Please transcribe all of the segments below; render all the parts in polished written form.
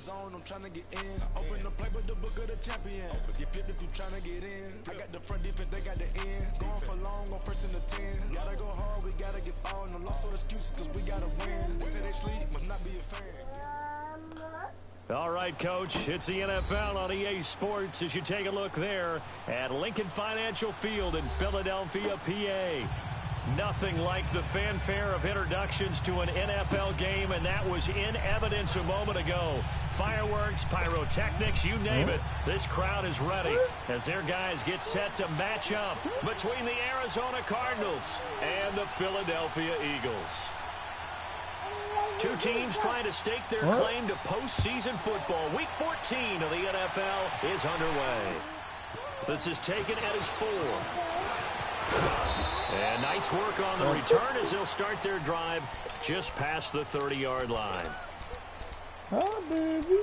zone, I'm trying to get in. Open the playbook, the book of the champion. Get flipped if you trying to get in. I got the front defense, they got the end. Going for long, going first in the 10. Gotta go hard, we gotta get all. No loss or excuses, cause we gotta win. They say they sleep, must not be a fan. All right, Coach, it's the NFL on EA Sports as you take a look there at Lincoln Financial Field in Philadelphia, PA. Nothing like the fanfare of introductions to an NFL game, and that was in evidence a moment ago. Fireworks, pyrotechnics, you name it. This crowd is ready as their guys get set to match up between the Arizona Cardinals and the Philadelphia Eagles. Two teams trying to stake their claim to postseason football. Week 14 of the NFL is underway. This is taken at his 4. And nice work on the return as they'll start their drive just past the 30-yard line. Oh, baby.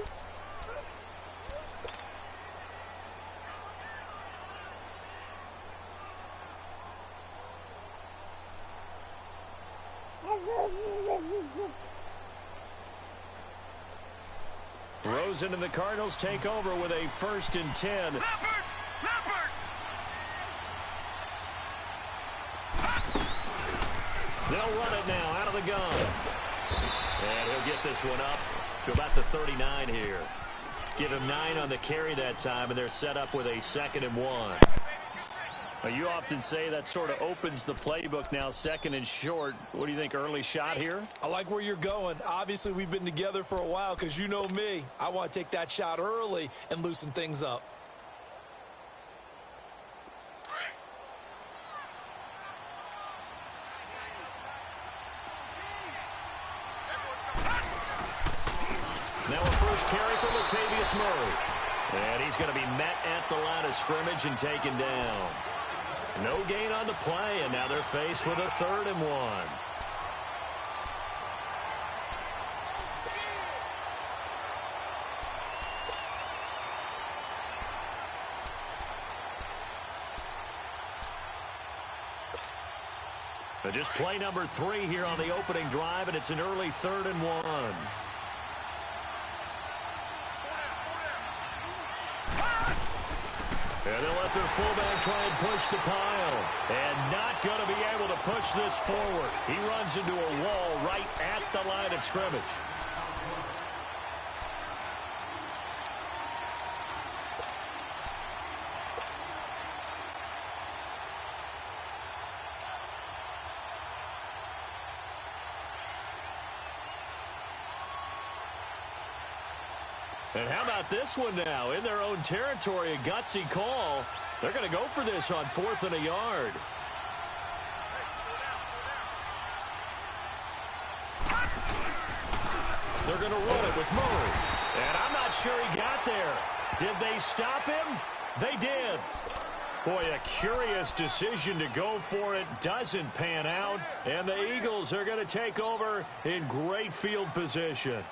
Rosen and the Cardinals take over with a 1st and 10. Leopard! They'll run it now out of the gun. And he'll get this one up to about the 39 here. Give him 9 on the carry that time, and they're set up with a 2nd and 1. You often say that sort of opens the playbook now, 2nd and short. What do you think, early shot here? I like where you're going. Obviously, we've been together for a while because you know me. I want to take that shot early and loosen things up. Now a first carry for Latavius Murray. And he's going to be met at the line of scrimmage and taken down. No gain on the play, and now they're faced with a 3rd and 1. Just play number 3 here on the opening drive, and it's an early 3rd and 1. And they'll let their fullback try and push the pile. And not going to be able to push this forward. He runs into a wall right at the line of scrimmage. And how about this one now? In their own territory, a gutsy call. They're going to go for this on 4th and a yard. They're going to run it with Murray. And I'm not sure he got there. Did they stop him? They did. Boy, a curious decision to go for it. Doesn't pan out. And the Eagles are going to take over in great field position.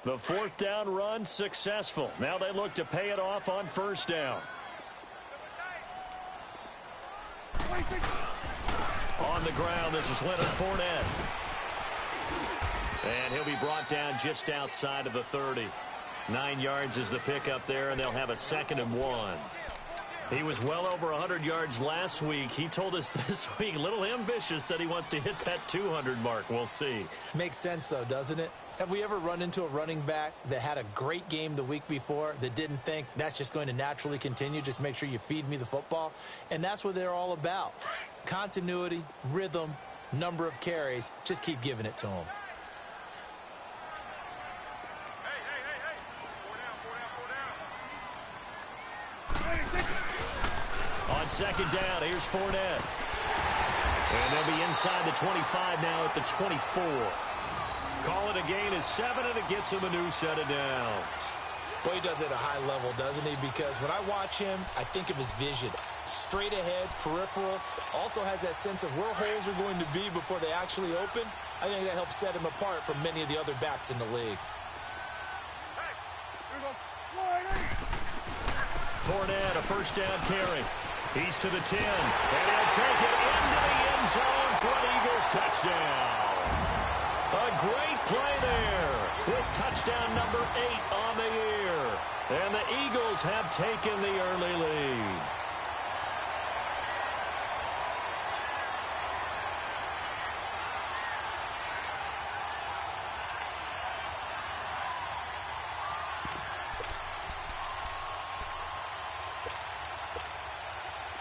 The 4th down run successful. Now they look to pay it off on 1st down. On the ground, this is Leonard Fournette. And he'll be brought down just outside of the 30. 9 yards is the pickup there, and they'll have a 2nd and 1. He was well over 100 yards last week. He told us this week, a little ambitious, said he wants to hit that 200 mark. We'll see. Makes sense, though, doesn't it? Have we ever run into a running back that had a great game the week before that didn't think that's just going to naturally continue? Just make sure you feed me the football. And that's what they're all about. Continuity, rhythm, number of carries. Just keep giving it to them. On 2nd down, here's Fournette. And they'll be inside the 25 now at the 24. Call it a gain of 7, and it gets him a new set of downs. Boy, he does it at a high level, doesn't he? Because when I watch him, I think of his vision. Straight ahead, peripheral. Also has that sense of where holes are going to be before they actually open. I think that helps set him apart from many of the other backs in the league. Hey, Fournette, a first down carry. He's to the 10, and he'll take it into the end zone for an Eagles touchdown. A great play there with touchdown number 8 on the year. And the Eagles have taken the early lead.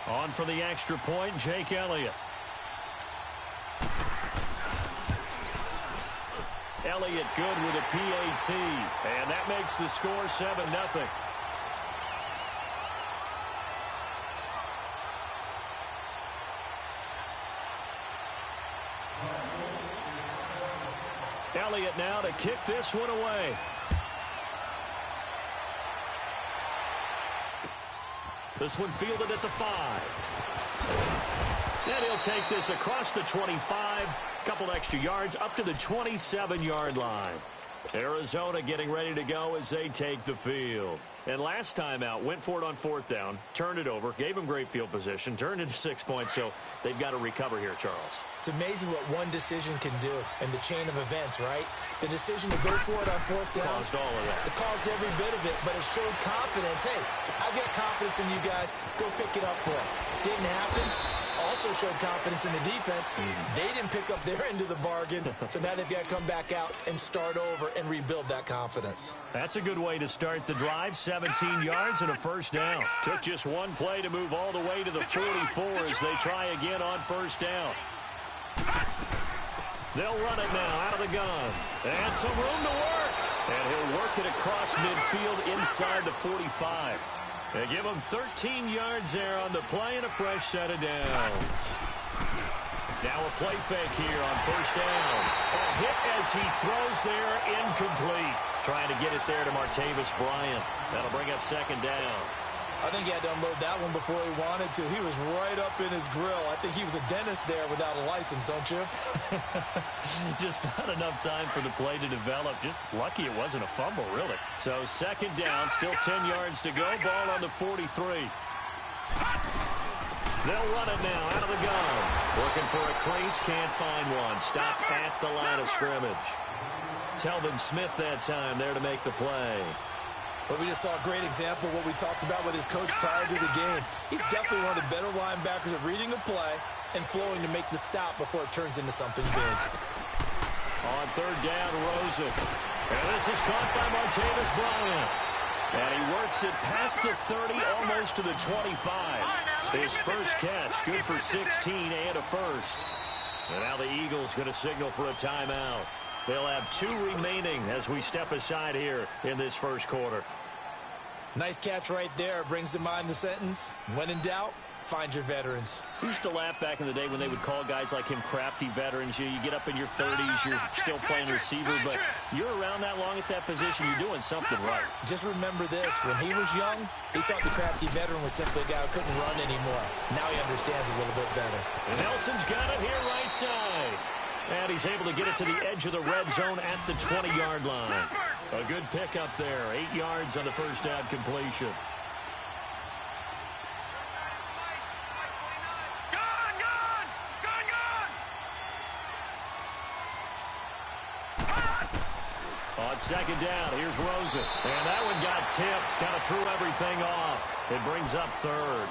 On for the extra point, Jake Elliott. Elliott good with a PAT, and that makes the score 7-0. Elliott now to kick this one away. This one fielded at the 5. And he'll take this across the 25. Couple extra yards up to the 27-yard line. Arizona getting ready to go as they take the field. And last time out, went for it on 4th down, turned it over, gave them great field position, turned into 6 points, so they've got to recover here, Charles. It's amazing what one decision can do in the chain of events, right? The decision to go for it on 4th down. Caused all of that. It caused every bit of it, but it showed confidence. Hey, I've got confidence in you guys. Go pick it up for them. Didn't happen. Also showed confidence in the defense. They didn't pick up their end of the bargain, so now they've got to come back out and start over and rebuild that confidence. That's a good way to start the drive. 17 yards and a first down. Took just one play to move all the way to the 44 as they try again on first down. They'll run it now out of the gun. And some room to work. And he'll work it across midfield inside the 45. They give him 13 yards there on the play and a fresh set of downs. Now a play fake here on first down. A hit as he throws there, incomplete. Trying to get it there to Martavis Bryant. That'll bring up second down. I think he had to unload that one before he wanted to. He was right up in his grill. I think he was a dentist there without a license, don't you? Just not enough time for the play to develop. Just lucky it wasn't a fumble, really. So second down, still 10 yards to go. Ball on the 43. They'll run it now out of the gun. Looking for a crease, can't find one. Stopped at the line of scrimmage. Telvin Smith that time there to make the play. But we just saw a great example of what we talked about with his coach prior to the game. He's definitely one of the better linebackers at reading a play and flowing to make the stop before it turns into something big. On third down, Rosen. And this is caught by Martavis Bryant. And he works it past the 30, almost to the 25. His first catch, good for 16 and a first. And now the Eagles going to signal for a timeout. They'll have 2 remaining as we step aside here in this first quarter. Nice catch right there. Brings to mind the sentence, when in doubt, find your veterans. We used to laugh back in the day when they would call guys like him crafty veterans. You get up in your 30s, you're still playing receiver, but you're around that long at that position, you're doing something right. Just remember this. When he was young, he thought the crafty veteran was simply a guy who couldn't run anymore. Now he understands a little bit better. And Nelson's got it here right side. And he's able to get it to the edge of the red zone at the 20-yard line. A good pickup there. 8 yards on the first down completion. On second down, here's Rosen. And that one got tipped. Kind of threw everything off. It brings up third.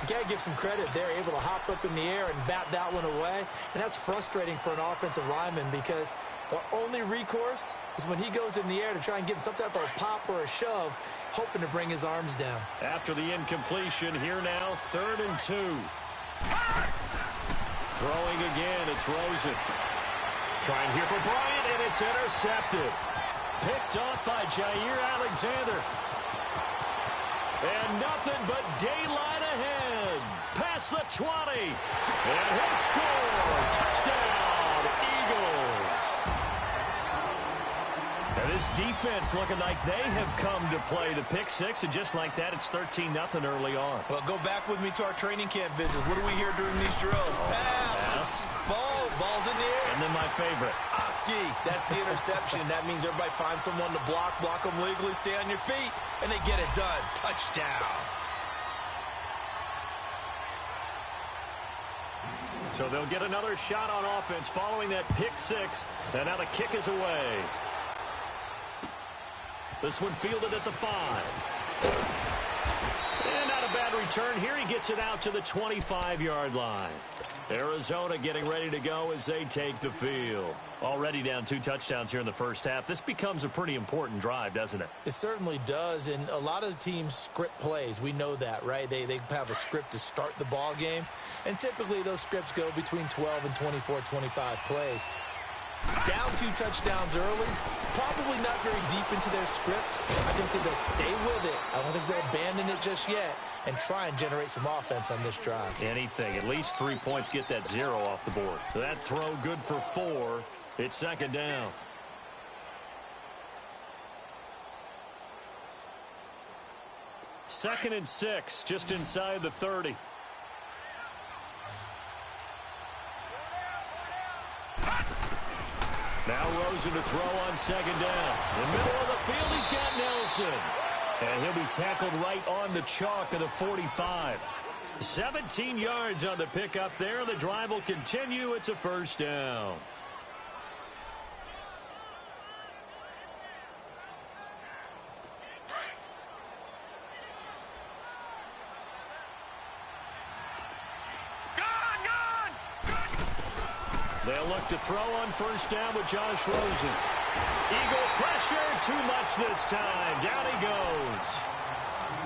You got to give some credit. They're able to hop up in the air and bat that one away. And that's frustrating for an offensive lineman because the only recourse is when he goes in the air to try and get some type of a pop or a shove, hoping to bring his arms down. After the incompletion, here now, 3rd and 2. Throwing again, it's Rosen. Trying here for Bryant, and it's intercepted. Picked off by Jair Alexander. And nothing but daylight ahead. Past the 20. And he'll score. Touchdown, Eagles. And this this defense looking like they have come to play the pick six, and just like that, it's 13-0 early on. Well, go back with me to our training camp visit. What do we hear during these drills? Pass. Ball's in the air. And then my favorite. Oski. That's the interception. That means everybody finds someone to block them legally, stay on your feet, and they get it done. Touchdown. So they'll get another shot on offense following that pick six. And now the kick is away. This one fielded at the 5. And not a bad return here. He gets it out to the 25-yard line. Arizona getting ready to go as they take the field. Already down 2 touchdowns here in the first half. This becomes a pretty important drive, doesn't it? It certainly does, and a lot of teams script plays. We know that, right? They have a script to start the ball game, and typically those scripts go between 12 and 24, 25 plays. Down 2 touchdowns early, probably not very deep into their script. I think that they'll stay with it. I don't think they'll abandon it just yet and try and generate some offense on this drive. Anything. At least 3 points, get that 0 off the board. That throw good for 4. It's second down. Second and 6, just inside the 30. Now Rosen to throw on second down. In the middle of the field, he's got Nelson. And he'll be tackled right on the chalk of the 45. 17 yards on the pickup there. The drive will continue. It's a first down. They'll look to throw on first down with Josh Rosen. Eagle pressure, too much this time. Down he goes.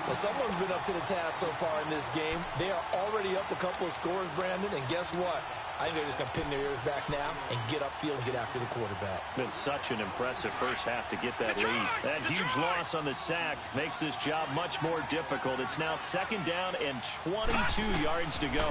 Well, someone's been up to the task so far in this game. They are already up a couple of scores, Brandon, and guess what? I think they're just going to pin their ears back now and get upfield and get after the quarterback. Been such an impressive first half to get that lead. That huge loss on the sack makes this job much more difficult. It's now second down and 22 yards to go.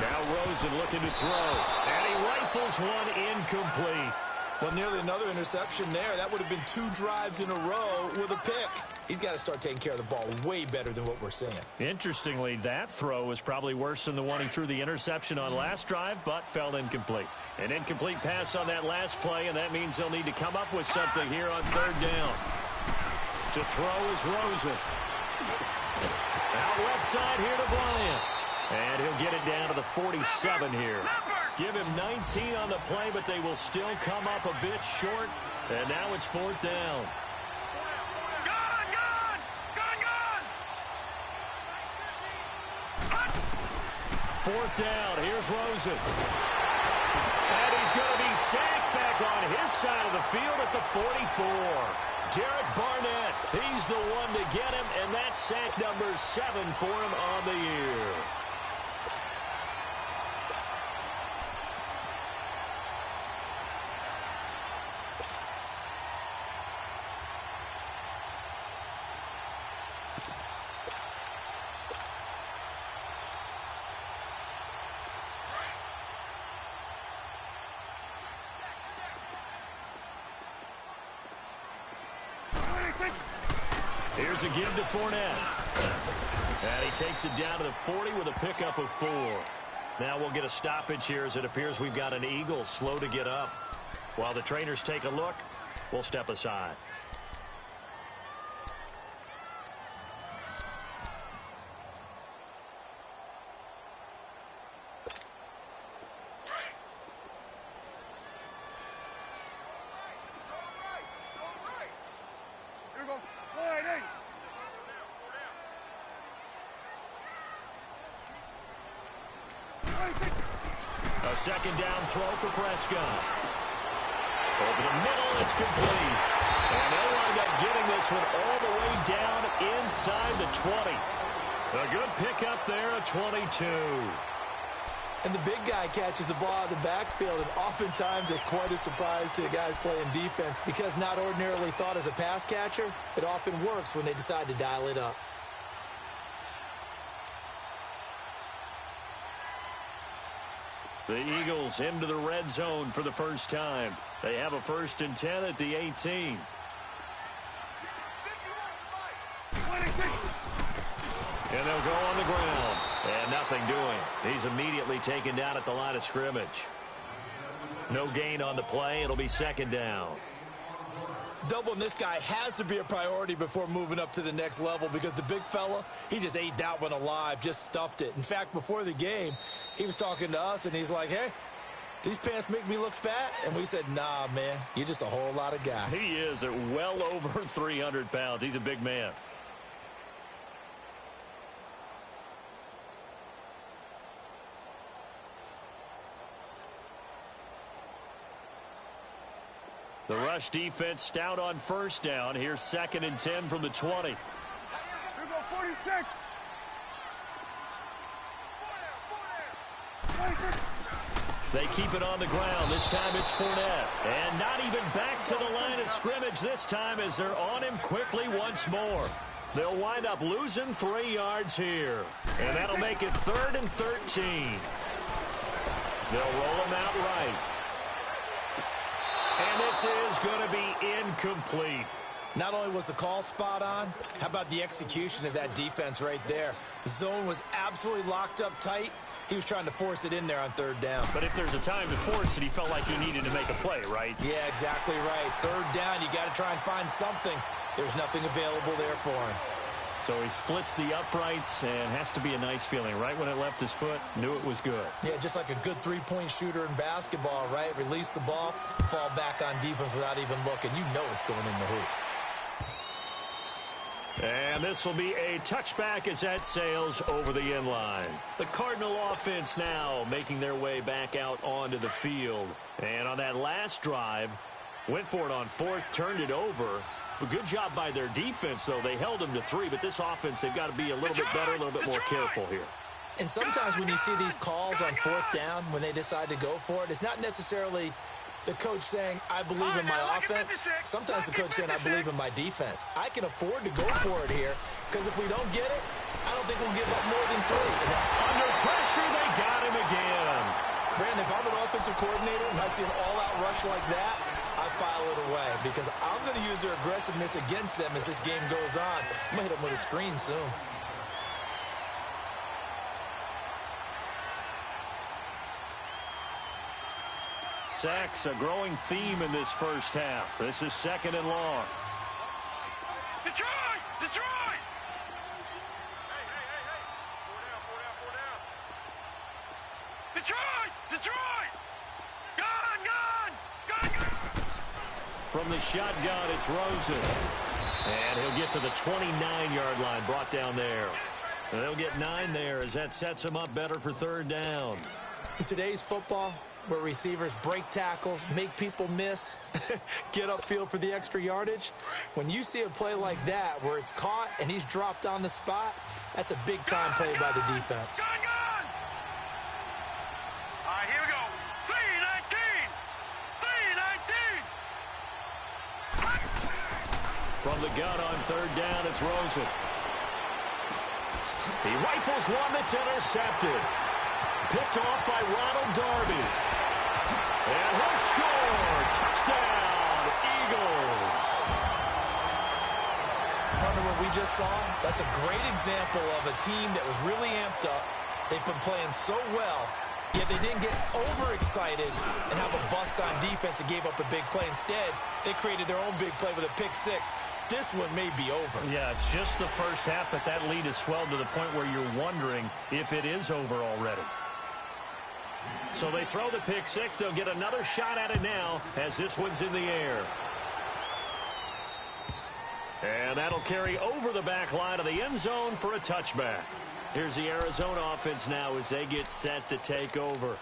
Now Rosen looking to throw, and he rifles one incomplete. Well, nearly another interception there. That would have been 2 drives in a row with a pick. He's got to start taking care of the ball way better than what we're seeing. Interestingly, that throw was probably worse than the one he threw the interception on last drive, but fell incomplete. An incomplete pass on that last play, and that means they'll need to come up with something here on third down. To throw is Rosen. Out left side here to Bryant. And he'll get it down to the 47 here. Give him 19 on the play, but they will still come up a bit short. And now it's fourth down. Fourth down. Here's Rosen. And he's going to be sacked back on his side of the field at the 44. Derek Barnett, he's the one to get him, and that's sack number 7 for him on the year. Here's a give to Fournette. And he takes it down to the 40 with a pickup of 4. Now we'll get a stoppage here as it appears we've got an Eagle slow to get up. While the trainers take a look, we'll step aside. A second down throw for Prescott. Over the middle, it's complete. And they'll wind up getting this one all the way down inside the 20. A good pickup there at 22. And the big guy catches the ball in the backfield, and oftentimes it's quite a surprise to the guys playing defense because not ordinarily thought as a pass catcher, it often works when they decide to dial it up. The Eagles into the red zone for the first time. They have a 1st and 10 at the 18. And they'll go on the ground. And nothing doing. He's immediately taken down at the line of scrimmage. No gain on the play. It'll be 2nd down. Doubling this guy has to be a priority before moving up to the next level because the big fella, he just ate that one alive, just stuffed it. In fact, before the game, he was talking to us, and he's like, hey, these pants make me look fat? And we said, nah, man, you're just a whole lot of guy. He is at well over 300 pounds. He's a big man. The rush defense stout on 1st down. Here's 2nd and 10 from the 20. Here we go, 46. 46. They keep it on the ground. This time it's Fournette. And not even back to the line of scrimmage this time as they're on him quickly once more. They'll wind up losing 3 yards here. And that'll make it 3rd and 13. They'll roll him out right. And this is going to be incomplete. Not only was the call spot on, how about the execution of that defense right there? The zone was absolutely locked up tight. He was trying to force it in there on 3rd down. But if there's a time to force it, he felt like he needed to make a play, right? Yeah, exactly right. 3rd down, you got to try and find something. There's nothing available there for him. So he splits the uprights and has to be a nice feeling. Right when it left his foot, knew it was good. Yeah, just like a good 3-point shooter in basketball, right? Release the ball, fall back on defense without even looking. You know it's going in the hoop. And this will be a touchback as that sails over the end line. The Cardinal offense now making their way back out onto the field. And on that last drive, went for it on 4th, turned it over. A good job by their defense, though. They held them to 3, but this offense, they've got to be a little bit better, a little bit more careful here. And sometimes when you see these calls on 4th down, when they decide to go for it, it's not necessarily the coach saying, I believe in my offense. Sometimes the coach saying, I believe in my defense. I can afford to go for it here, because if we don't get it, I don't think we'll give up more than 3. Under pressure, they got him again. Brandon, if I'm an offensive coordinator and I see an all-out rush like that, I file it away because I'm going to use their aggressiveness against them as this game goes on. I'm going to hit them with a screen soon. Sacks, a growing theme in this first half. This is 2nd and long. Detroit! Detroit! Hey. Detroit! Detroit! Gone! From the shotgun, it's Rosen. And he'll get to the 29-yard line, brought down there. And they'll get 9 there as that sets him up better for 3rd down. In today's football, where receivers break tackles, make people miss, get upfield for the extra yardage, when you see a play like that where it's caught and he's dropped on the spot, that's a big-time play by the defense. All right, here we go. 3-19. From the gun on 3rd down, it's Rosen. He rifles one that's intercepted. Picked off by Ronald Darby. And he'll score. Touchdown, Eagles. Partner, what we just saw, that's a great example of a team that was really amped up. They've been playing so well, yet they didn't get overexcited and have a bust on defense and gave up a big play. Instead, they created their own big play with a pick 6. This one may be over. Yeah, it's just the first half, but that lead has swelled to the point where you're wondering if it is over already. So they throw the pick 6. They'll get another shot at it now as this one's in the air. And that'll carry over the back line of the end zone for a touchback. Here's the Arizona offense now as they get set to take over.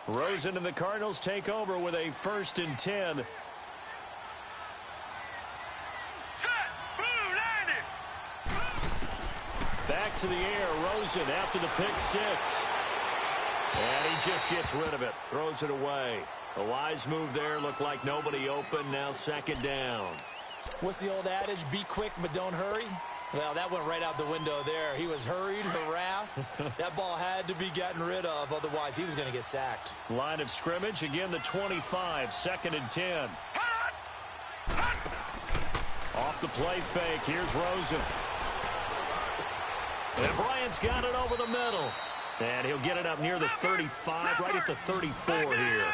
Rosen and the Cardinals take over with a 1st and 10. Back to the air, Rosen after the pick 6. And he just gets rid of it. Throws it away. A wise move there. Looked like nobody open. Now second down. What's the old adage? Be quick, but don't hurry. Well, that went right out the window there. He was hurried, harassed. That ball had to be gotten rid of. Otherwise, he was going to get sacked. Line of scrimmage. Again, the 25. Second and 10. Off the play fake. Here's Rosen. And Bryant's got it over the middle. And he'll get it up near the 35, right at the 34 here.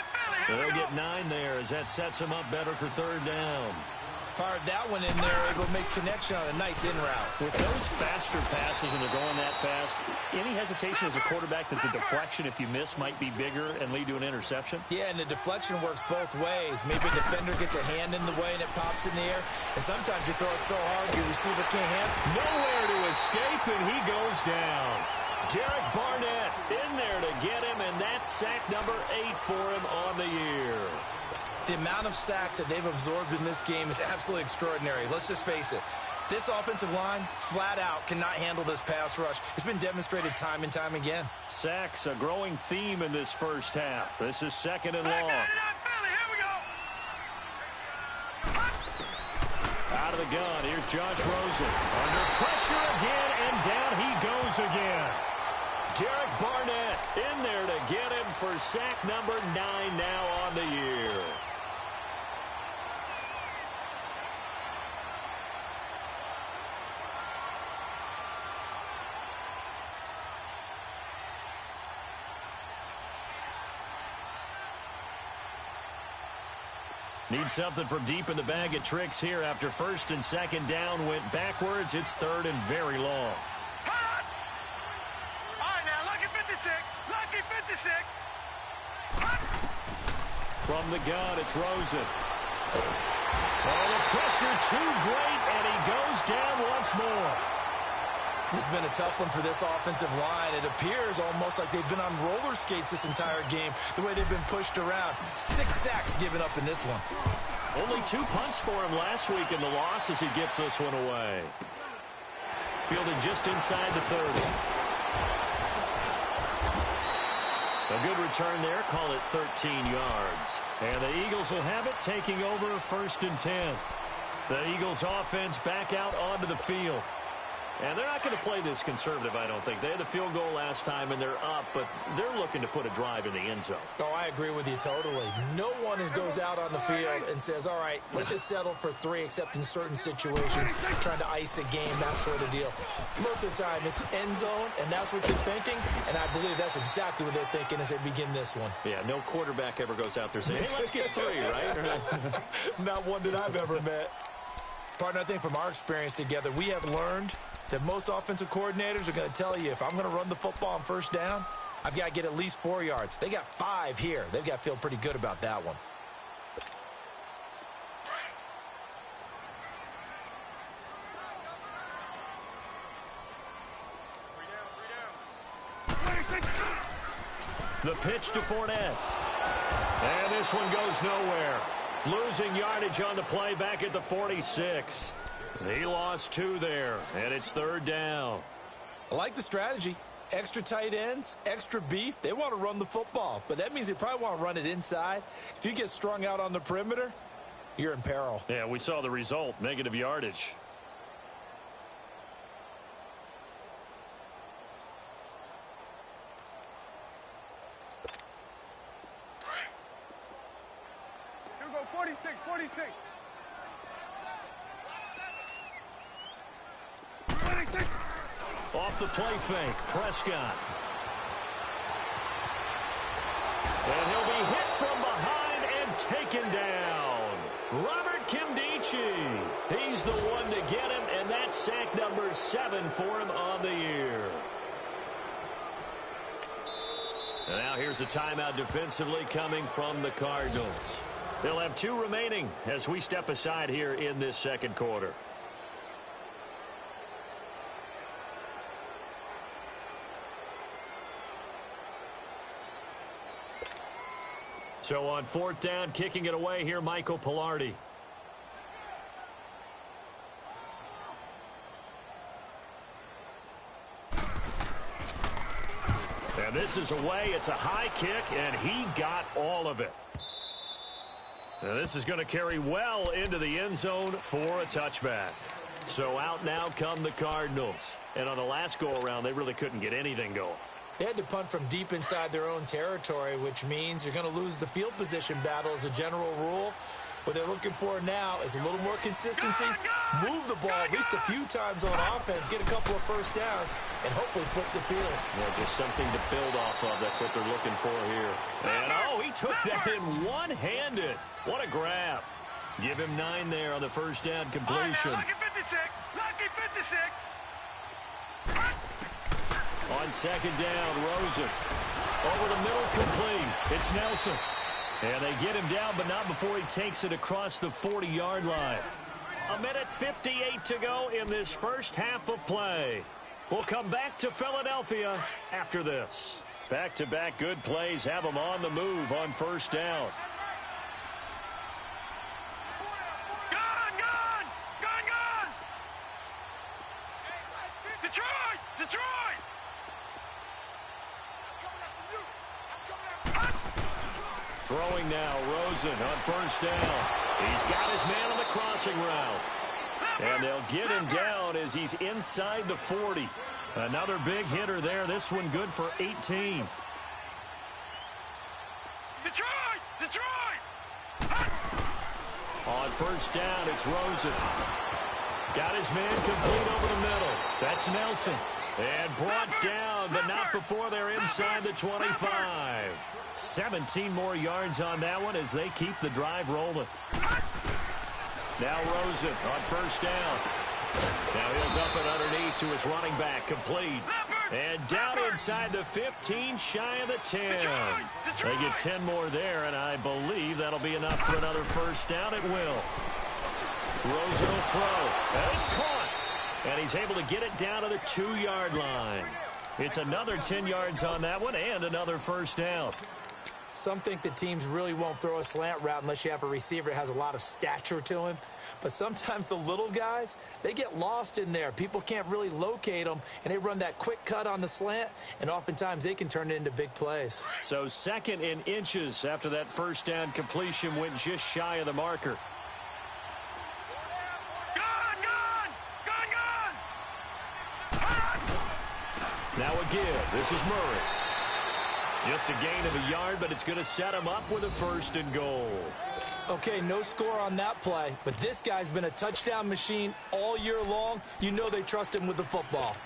And they'll get 9 there as that sets him up better for third down. Fired that one in there, able to make connection on a nice in route. With those faster passes and they're going that fast, any hesitation as a quarterback that the deflection, if you miss, might be bigger and lead to an interception? Yeah, and the deflection works both ways. Maybe a defender gets a hand in the way and it pops in the air. And sometimes you throw it so hard your receiver can't handle. Nowhere to escape, and he goes down. Derek Barnett in there to get him, and that's sack number 8 for him on the year. The amount of sacks that they've absorbed in this game is absolutely extraordinary. Let's just face it. This offensive line, flat out, cannot handle this pass rush. It's been demonstrated time and time again. Sacks, a growing theme in this first half. This is second and long. Out of the gun, here's Josh Rosen. Under pressure again, and down he goes again. Derek Barnett in there to get him for sack number 9 now on the year. Need something from deep in the bag of tricks here after first and second down went backwards. It's third and very long. Hot! All right, now, lucky 56. Lucky 56. Hot! From the gun, it's Rosen. Oh, the pressure too great, and he goes down once more. This has been a tough one for this offensive line. It appears almost like they've been on roller skates this entire game, the way they've been pushed around. 6 sacks given up in this one. Only 2 punts for him last week in the loss as he gets this one away. Fielded just inside the 30. A good return there, call it 13 yards. And the Eagles will have it, taking over first and 10. The Eagles offense back out onto the field. And they're not going to play this conservative, I don't think. They had the field goal last time, and they're up, but they're looking to put a drive in the end zone. Oh, I agree with you totally. No one goes out on the field and says, all right, let's just settle for 3, except in certain situations, trying to ice a game, that sort of deal. Most of the time, it's end zone, and that's what you're thinking, and I believe that's exactly what they're thinking as they begin this one. Yeah, no quarterback ever goes out there saying, hey, let's get 3, right? Not one that I've ever met. Partner, I think from our experience together, we have learned that most offensive coordinators are going to tell you, if I'm going to run the football on first down, I've got to get at least 4 yards. They got 5 here. They've got to feel pretty good about that one. The pitch to Fournette. And this one goes nowhere. Losing yardage on the play back at the 46. He lost 2 there, and it's third down. I like the strategy. Extra tight ends, extra beef. They want to run the football, but that means they probably want to run it inside. If you get strung out on the perimeter, you're in peril. Yeah, we saw the result, negative yardage. Here we go, 46, 46. 26. Off the play fake, Prescott. And he'll be hit from behind and taken down. Robert Kimdichie. He's the one to get him, and that's sack number 7 for him on the year. And now here's a timeout defensively coming from the Cardinals. They'll have 2 remaining as we step aside here in this second quarter. So on 4th down, kicking it away here, Michael Pilardi. And this is away. It's a high kick, and he got all of it. Now this is going to carry well into the end zone for a touchback. So out now come the Cardinals. And on the last go-around, they really couldn't get anything going. They had to punt from deep inside their own territory, which means you're going to lose the field position battle as a general rule. What they're looking for now is a little more consistency, move the ball at least a few times on offense, get a couple of first downs, and hopefully flip the field. Yeah, just something to build off of. That's what they're looking for here. And, oh, he took that in one-handed. What a grab. Give him 9 there on the first down completion. Lucky 56. Lucky 56. On second down, Rosen. Over the middle, complete. It's Nelson. And they get him down, but not before he takes it across the 40-yard line. 1:58 to go in this first half of play. We'll come back to Philadelphia after this. Back-to-back good plays have them on the move on first down. Gone! Detroit! Detroit! Throwing now, Rosen on first down. He's got his man on the crossing route. And they'll get him down as he's inside the 40. Another big hitter there. This one good for 18. Detroit! Detroit! On first down, it's Rosen. Got his man complete over the middle. That's Nelson. And brought down, but not before they're inside the 25. 17 more yards on that one as they keep the drive rolling. Now Rosen on first down. Now he'll dump it underneath to his running back, complete. And down inside the 15, shy of the 10. They get 10 more there, and I believe that'll be enough for another first down. It will. Rosen will throw, and it's caught. And he's able to get it down to the 2-yard line. It's another 10 yards on that one and another first down. Some think that teams really won't throw a slant route unless you have a receiver that has a lot of stature to him. But sometimes the little guys, they get lost in there. People can't really locate them, and they run that quick cut on the slant, and oftentimes they can turn it into big plays. So second in inches after that first down completion went just shy of the marker. Now again, this is Murray. Just a gain of a yard, but it's going to set him up with a 1st and goal. Okay, no score on that play, but this guy's been a touchdown machine all year long. You know they trust him with the football.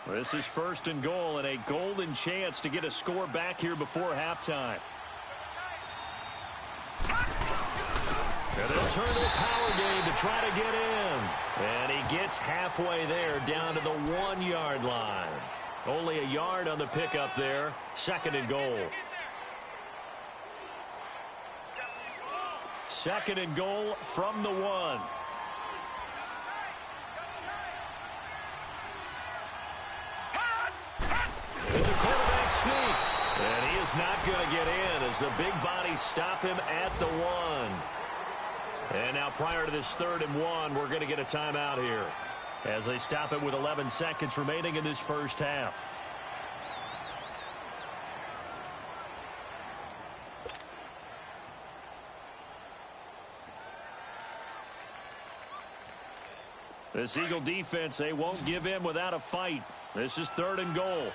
This is 1st and goal and a golden chance to get a score back here before halftime. And they'll turn to a power game to try to get in. And he gets halfway there down to the 1-yard line. Only a yard on the pickup there. 2nd and goal. 2nd and goal from the 1. It's a quarterback sneak. And he is not going to get in as the big bodies stop him at the 1. And now prior to this 3rd and 1, we're going to get a timeout here as they stop it with 11 seconds remaining in this first half. This Eagle defense, they won't give in without a fight. This is 3rd and goal.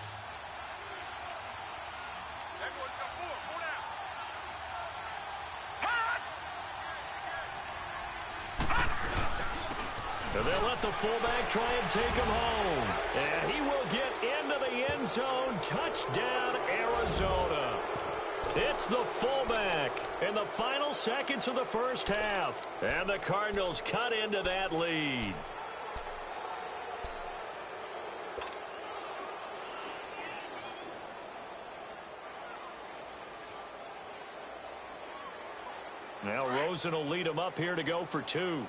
And they'll let the fullback try and take him home. And he will get into the end zone. Touchdown, Arizona. It's the fullback in the final seconds of the first half. And the Cardinals cut into that lead. Now Rosen will lead him up here to go for 2.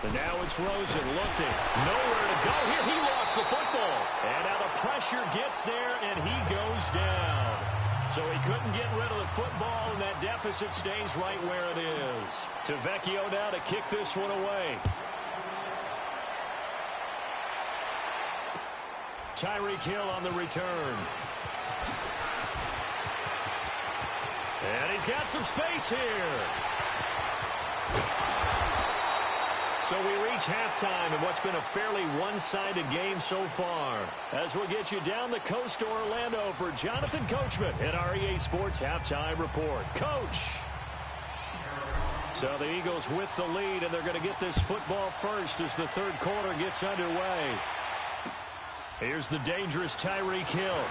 And now it's Rosen looking. Nowhere to go here. He lost the football. And now the pressure gets there, and he goes down. So So he couldn't get rid of the football, and that deficit stays right where it is. Vecchio now to kick this one away. Tyreek Hill on the return. And he's got some space here. So we reach halftime in what's been a fairly one-sided game so far. As we'll get you down the coast to Orlando for Jonathan Coachman at our EA Sports Halftime Report. Coach! So the Eagles with the lead, and they're going to get this football first as the third quarter gets underway. Here's the dangerous Tyreek Hill.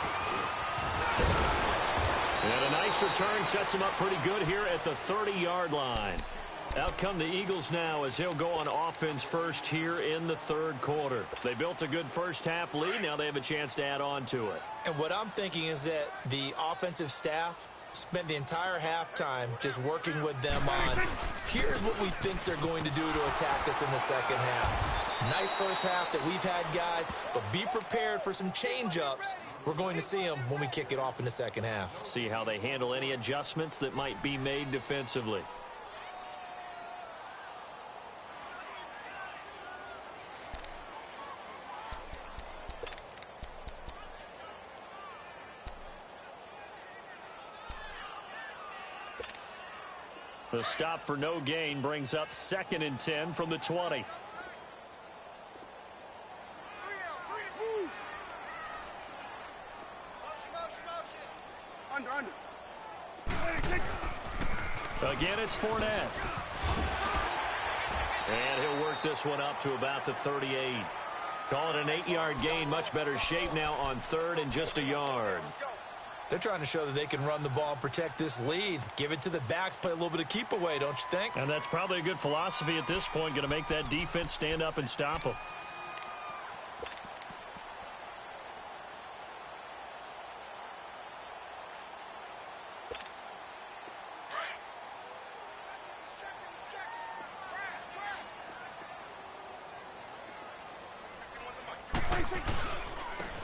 And a nice return sets him up pretty good here at the 30-yard line. Out come the Eagles now as he'll go on offense first here in the third quarter. They built a good first-half lead. Now they have a chance to add on to it. And what I'm thinking is that the offensive staff spent the entire halftime just working with them on, here's what we think they're going to do to attack us in the second half. Nice first half that we've had, guys, but be prepared for some change-ups. We're going to see them when we kick it off in the second half. See how they handle any adjustments that might be made defensively. The stop for no gain brings up 2nd and 10 from the 20. Again, it's Fournette. And he'll work this one up to about the 38. Call it an 8-yard gain. Much better shape now on 3rd and just a yard. They're trying to show that they can run the ball and protect this lead. Give it to the backs, play a little bit of keep away, don't you think? And that's probably a good philosophy at this point, going to make that defense stand up and stop them.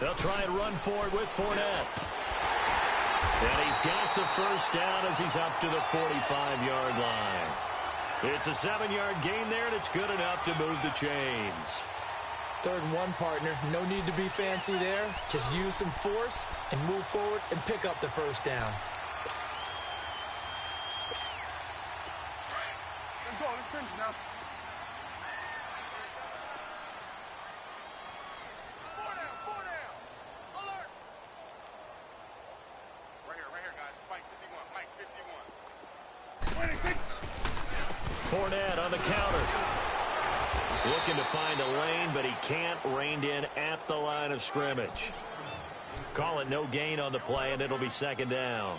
They'll try and run for it with Fournette. And he's got the first down as he's up to the 45-yard line. It's a 7-yard gain there, and it's good enough to move the chains. 3rd and 1, partner. No need to be fancy there. Just use some force and move forward and pick up the first down. Let's go. Let's finish now. Fournette on the counter. Looking to find a lane, but he can't. Reined in at the line of scrimmage. Call it no gain on the play, and it'll be 2nd down.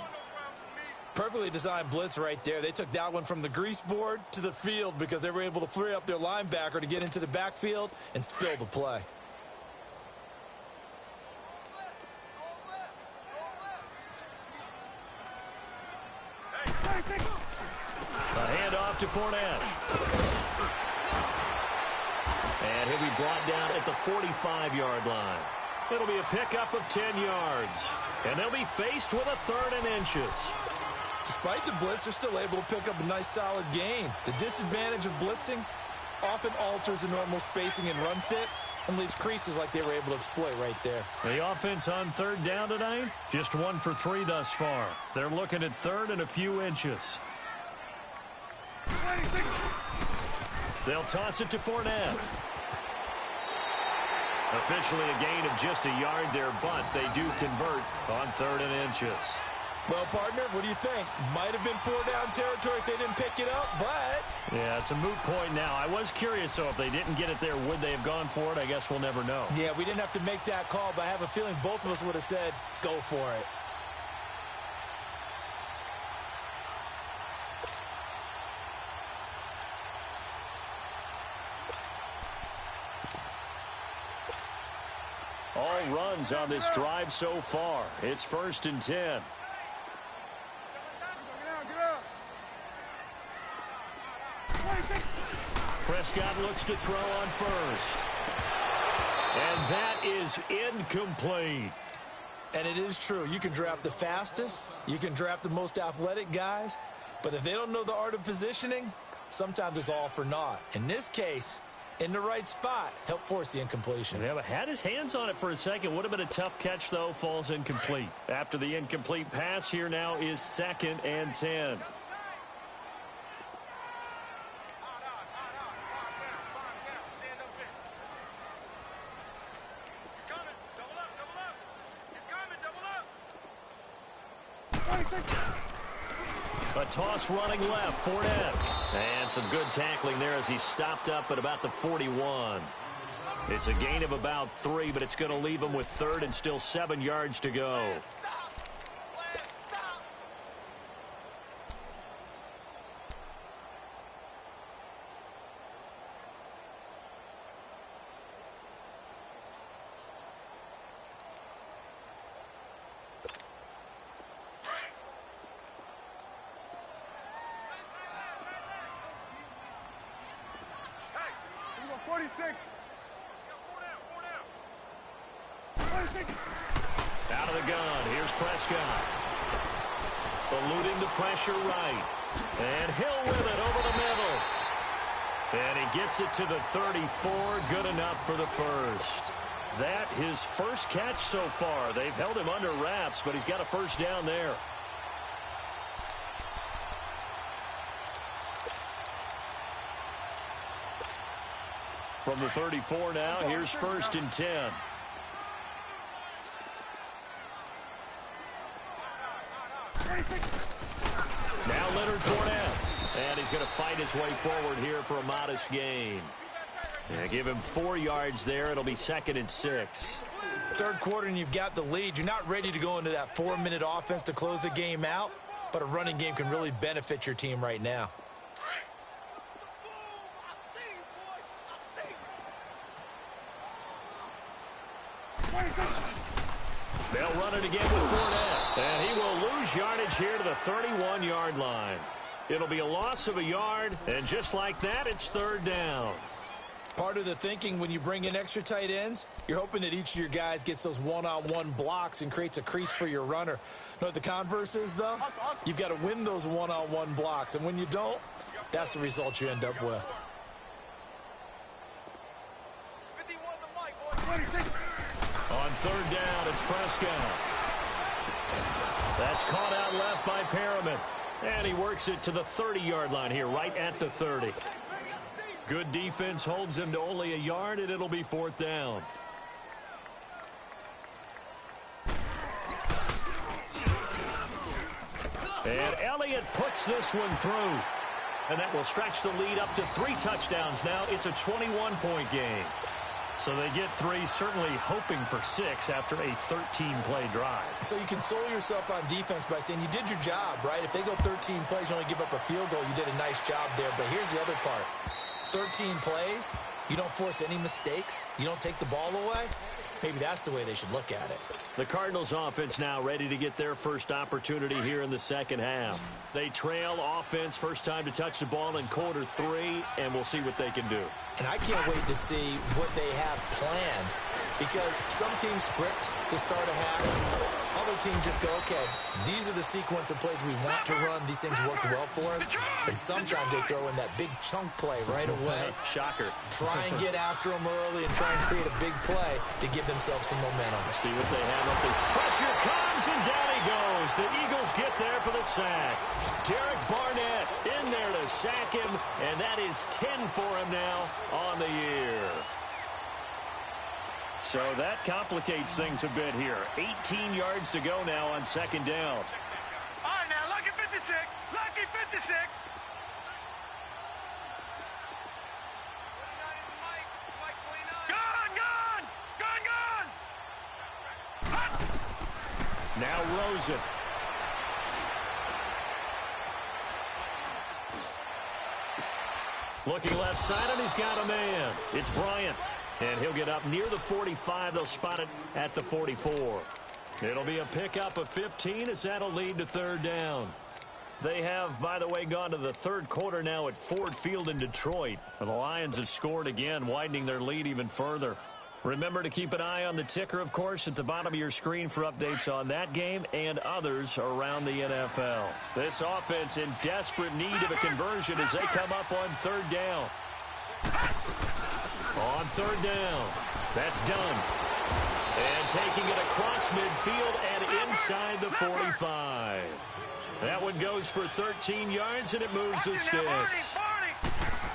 Perfectly designed blitz right there. They took that one from the grease board to the field because they were able to free up their linebacker to get into the backfield and spill the play. A handoff to Fournette. And he'll be brought down at the 45-yard line. It'll be a pickup of 10 yards. And they'll be faced with a 3rd and inches. Despite the blitz, they're still able to pick up a nice solid gain. The disadvantage of blitzing often alters the normal spacing and run fits and leaves creases like they were able to exploit right there. The offense on 3rd down tonight, just 1 for 3 thus far. They're looking at 3rd and a few inches. They'll toss it to Fournette. Officially a gain of just a yard there, but they do convert on 3rd and inches. Well, partner, what do you think? Might have been 4-down territory if they didn't pick it up, but... Yeah, it's a moot point now. I was curious, so if they didn't get it there, would they have gone for it? I guess we'll never know. Yeah, we didn't have to make that call, but I have a feeling both of us would have said, go for it. All runs on this drive so far. It's 1st and 10. Prescott looks to throw on first. And that is incomplete. And it is true. You can draft the fastest. You can draft the most athletic guys. But if they don't know the art of positioning, sometimes it's all for naught. In this case, in the right spot, help force the incompletion. Yeah, but had his hands on it for a second. Would have been a tough catch, though. Falls incomplete. After the incomplete pass, here now is 2nd and 10. A toss running left, Fournette. And some good tackling there as he stopped up at about the 41. It's a gain of about 3, but it's going to leave him with 3rd and still 7 yards to go. Out of the gun, here's Prescott. Eluding the pressure right. And Hill with it over the middle. And he gets it to the 34, good enough for the first. That his first catch so far. They've held him under wraps, but he's got a first down there. From the 34 now, here's 1st and 10. Now Leonard Fournette. And he's going to fight his way forward here for a modest gain. And give him 4 yards there. It'll be 2nd and 6. Third quarter and you've got the lead. You're not ready to go into that 4-minute offense to close the game out. But a running game can really benefit your team right now. They'll run it again with Fournette. And he will lose yardage here to the 31-yard line. It'll be a loss of a yard, and just like that, it's 3rd down. Part of the thinking when you bring in extra tight ends, you're hoping that each of your guys gets those one-on-one blocks and creates a crease for your runner. You know what the converse is, though? You've got to win those one-on-one blocks, and when you don't, that's the result you end up with. On 3rd down, it's Prescott. That's caught out left by Perriman. And he works it to the 30-yard line here, right at the 30. Good defense holds him to only a yard, and it'll be 4th down. And Elliott puts this one through. And that will stretch the lead up to 3 touchdowns now. It's a 21-point game. So they get 3, certainly hoping for 6 after a 13-play drive. So you console yourself on defense by saying you did your job, right? If they go 13 plays, you only give up a field goal, you did a nice job there. But here's the other part. 13 plays, you don't force any mistakes, you don't take the ball away. Maybe that's the way they should look at it. The Cardinals offense now ready to get their first opportunity here in the second half. They trail offense, first time to touch the ball in quarter 3, and we'll see what they can do. And I can't wait to see what they have planned, because some teams script to start a half. Other teams just go, okay, these are the sequence of plays we want to run. These things worked well for us. And sometimes they throw in that big chunk play right away. Shocker. Try and get after them early and try and create a big play to give themselves some momentum. See what they have up there. Pressure comes, and down he goes. The Eagles get there for the sack. Derek Barnett in there to sack him, and that is 10 for him now on the year. So that complicates things a bit here. 18 yards to go now on 2nd down. All right, now, lucky 56. Lucky 56. Gone. Now Rosen. Looking left side, and he's got a man. It's Bryant. And he'll get up near the 45. They'll spot it at the 44. It'll be a pickup of 15 as that'll lead to 3rd down. They have, by the way, gone to the 3rd quarter now at Ford Field in Detroit. And the Lions have scored again, widening their lead even further. Remember to keep an eye on the ticker, of course, at the bottom of your screen for updates on that game and others around the NFL. This offense in desperate need of a conversion as they come up on third down. On third down. That's done. And taking it across midfield and inside the 45. That one goes for 13 yards, and it moves the sticks.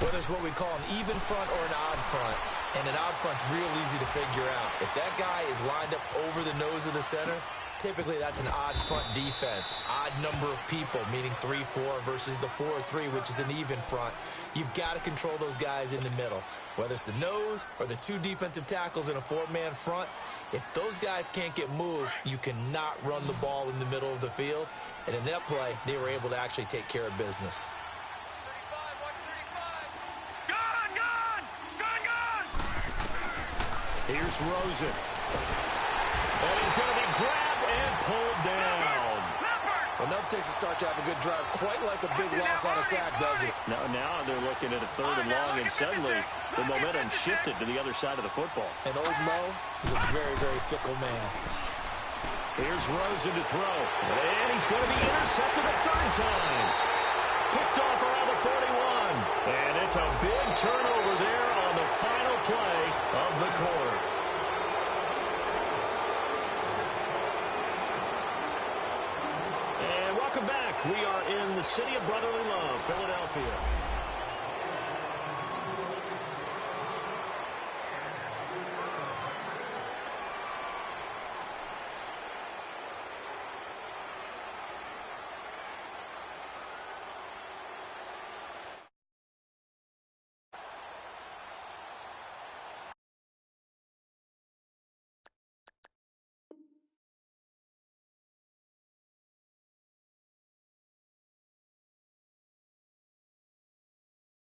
Whether it's what we call an even front or an odd front, and an odd front's real easy to figure out. If that guy is lined up over the nose of the center, typically that's an odd front defense. Odd number of people, meaning 3-4 versus the 4-3, which is an even front. You've got to control those guys in the middle. Whether it's the nose or the two defensive tackles in a four-man front, if those guys can't get moved, you cannot run the ball in the middle of the field. And in that play, they were able to actually take care of business. Here's Rosen. And he's going to be grabbed and pulled down. Enough takes a start to have a good drive, quite like a big loss on a sack, does it? Now they're looking at a third and long, and suddenly the momentum shifted to the other side of the football. And old Mo is a very, very fickle man. Here's Rosen to throw. And he's going to be intercepted a third time. Picked off around the 41. And it's a big turnover there on the final play of the quarter. And welcome back. We are in the city of brotherly love, Philadelphia.